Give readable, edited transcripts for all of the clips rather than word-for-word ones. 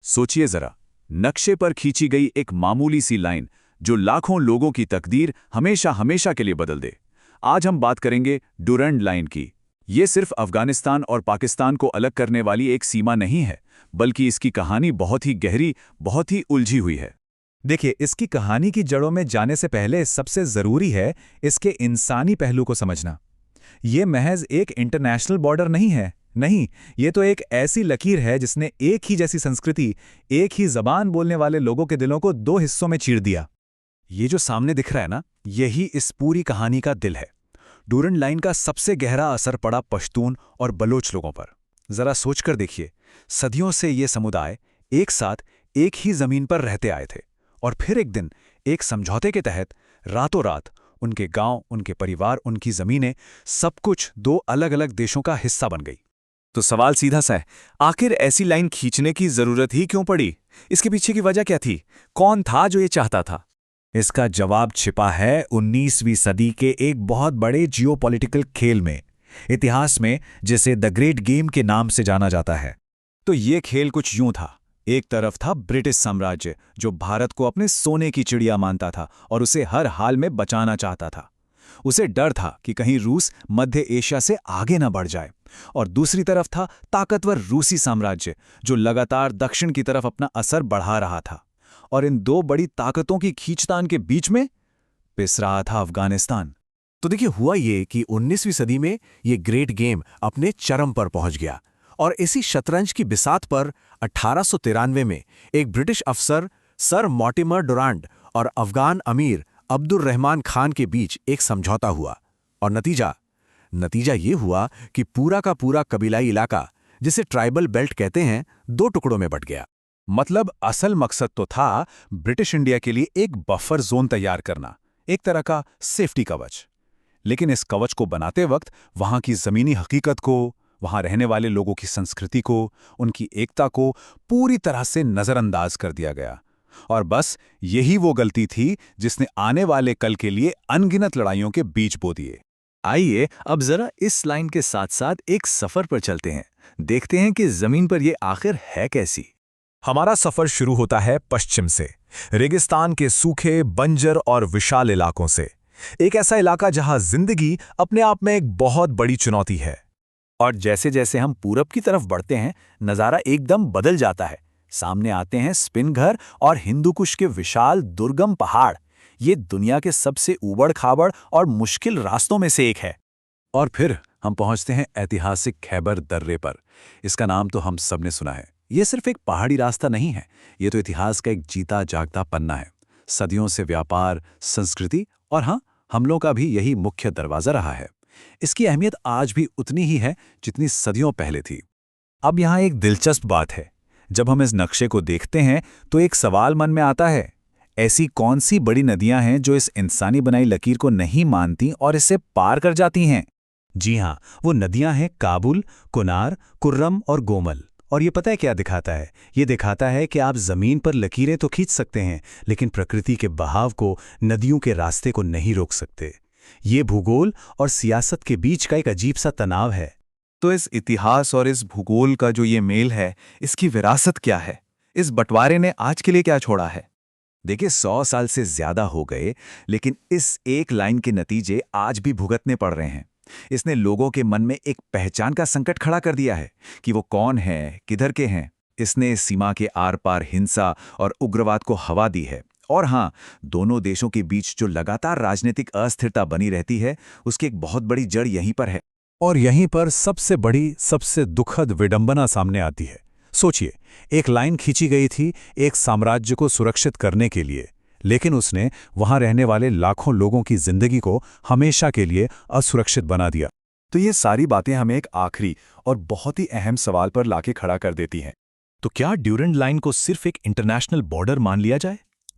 सोचिए जरा, नक्शे पर खींची गई एक मामूली सी लाइन जो लाखों लोगों की तकदीर हमेशा हमेशा के लिए बदल दे। आज हम बात करेंगे डुरंड लाइन की। ये सिर्फ अफगानिस्तान और पाकिस्तान को अलग करने वाली एक सीमा नहीं है, बल्कि इसकी कहानी बहुत ही गहरी, बहुत ही उलझी हुई है। देखिए, इसकी कहानी की जड़ों में जाने से पहले सबसे ज़रूरी है इसके इंसानी पहलू को समझना। ये महज एक इंटरनेशनल बॉर्डर नहीं है, नहीं, ये तो एक ऐसी लकीर है जिसने एक ही जैसी संस्कृति, एक ही ज़बान बोलने वाले लोगों के दिलों को दो हिस्सों में चीर दिया। ये जो सामने दिख रहा है ना, यही इस पूरी कहानी का दिल है। डुरंड लाइन का सबसे गहरा असर पड़ा पश्तून और बलोच लोगों पर। जरा सोचकर देखिए, सदियों से ये समुदाय एक साथ एक ही जमीन पर रहते आए थे, और फिर एक दिन एक समझौते के तहत रातों रात उनके गांव, उनके परिवार, उनकी जमीनें, सब कुछ दो अलग अलग देशों का हिस्सा बन गई। तो सवाल सीधा सा है, आखिर ऐसी लाइन खींचने की जरूरत ही क्यों पड़ी? इसके पीछे की वजह क्या थी? कौन था जो ये चाहता था? इसका जवाब छिपा है 19वीं सदी के एक बहुत बड़े जियोपॉलिटिकल खेल में, इतिहास में जिसे द ग्रेट गेम के नाम से जाना जाता है। तो ये खेल कुछ यूं था। एक तरफ था ब्रिटिश साम्राज्य, जो भारत को अपने सोने की चिड़िया मानता था और उसे हर हाल में बचाना चाहता था। उसे डर था कि कहीं रूस मध्य एशिया से आगे न बढ़ जाए। और दूसरी तरफ था ताकतवर रूसी साम्राज्य, जो लगातार दक्षिण की तरफ अपना असर बढ़ा रहा था। और इन दो बड़ी ताकतों की खींचतान के बीच में पिस रहा था अफगानिस्तान। तो देखिए, हुआ ये कि 19वीं सदी में ये ग्रेट गेम अपने चरम पर पहुंच गया, और इसी शतरंज की बिसात पर 1893 में एक ब्रिटिश अफसर सर मॉर्टिमर डुरांड और अफगान अमीर अब्दुल रहमान खान के बीच एक समझौता हुआ। और नतीजा ये हुआ कि पूरा का पूरा कबीलाई इलाका, जिसे ट्राइबल बेल्ट कहते हैं, दो टुकड़ों में बंट गया। मतलब असल मकसद तो था ब्रिटिश इंडिया के लिए एक बफर जोन तैयार करना, एक तरह का सेफ्टी कवच। लेकिन इस कवच को बनाते वक्त वहां की जमीनी हकीकत को, वहां रहने वाले लोगों की संस्कृति को, उनकी एकता को पूरी तरह से नजरअंदाज कर दिया गया। और बस यही वो गलती थी जिसने आने वाले कल के लिए अनगिनत लड़ाइयों के बीज बो दिए। आइए अब जरा इस लाइन के साथ साथ एक सफर पर चलते हैं, देखते हैं कि जमीन पर यह आखिर है कैसी। हमारा सफर शुरू होता है पश्चिम से, रेगिस्तान के सूखे, बंजर और विशाल इलाकों से। एक ऐसा इलाका जहां जिंदगी अपने आप में एक बहुत बड़ी चुनौती है। और जैसे जैसे हम पूरब की तरफ बढ़ते हैं, नज़ारा एकदम बदल जाता है। सामने आते हैं स्पिन घर और हिंदू कुश के विशाल दुर्गम पहाड़। ये दुनिया के सबसे ऊबड़ खाबड़ और मुश्किल रास्तों में से एक है। और फिर हम पहुंचते हैं ऐतिहासिक खैबर दर्रे पर। इसका नाम तो हम सब ने सुना है। ये सिर्फ एक पहाड़ी रास्ता नहीं है, ये तो इतिहास का एक जीता जागता पन्ना है। सदियों से व्यापार, संस्कृति और हाँ, हमलों का भी यही मुख्य दरवाजा रहा है। इसकी अहमियत आज भी उतनी ही है जितनी सदियों पहले थी। अब यहाँ एक दिलचस्प बात है। जब हम इस नक्शे को देखते हैं तो एक सवाल मन में आता है, ऐसी कौन सी बड़ी नदियां हैं जो इस इंसानी बनाई लकीर को नहीं मानती और इसे पार कर जाती हैं? जी हाँ, वो नदियां हैं काबुल, कुनार, कुर्रम और गोमल। और ये पता है क्या दिखाता है? ये दिखाता है कि आप जमीन पर लकीरें तो खींच सकते हैं, लेकिन प्रकृति के बहाव को, नदियों के रास्ते को नहीं रोक सकते। ये भूगोल और सियासत के बीच का एक अजीब सा तनाव है। तो इस इतिहास और इस भूगोल का जो ये मेल है, इसकी विरासत क्या है? इस बंटवारे ने आज के लिए क्या छोड़ा है? देखिए, 100 साल से ज्यादा हो गए, लेकिन इस एक लाइन के नतीजे आज भी भुगतने पड़ रहे हैं। इसने लोगों के मन में एक पहचान का संकट खड़ा कर दिया है कि वो कौन है, किधर के हैं। इसने सीमा के आर पार हिंसा और उग्रवाद को हवा दी है। और हाँ, दोनों देशों के बीच जो लगातार राजनीतिक अस्थिरता बनी रहती है, उसकी एक बहुत बड़ी जड़ यहीं पर है। और यहीं पर सबसे बड़ी, सबसे दुखद विडंबना सामने आती है। सोचिए, एक लाइन खींची गई थी एक साम्राज्य को सुरक्षित करने के लिए, लेकिन उसने वहां रहने वाले लाखों लोगों की जिंदगी को हमेशा के लिए असुरक्षित बना दिया। तो ये सारी बातें हमें एक आखिरी और बहुत ही अहम सवाल पर लाके खड़ा कर देती हैं। तो क्या ड्यूरंड लाइन को सिर्फ एक इंटरनेशनल बॉर्डर मान लिया जाए,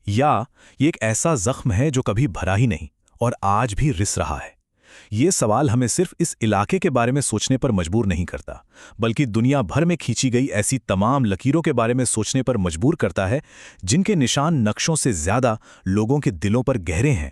या ये एक ऐसा जख्म है जो कभी भरा ही नहीं और आज भी रिस रहा है? ये सवाल हमें सिर्फ इस इलाके के बारे में सोचने पर मजबूर नहीं करता, बल्कि दुनिया भर में खींची गई ऐसी तमाम लकीरों के बारे में सोचने पर मजबूर करता है, जिनके निशान नक्शों से ज्यादा लोगों के दिलों पर गहरे हैं।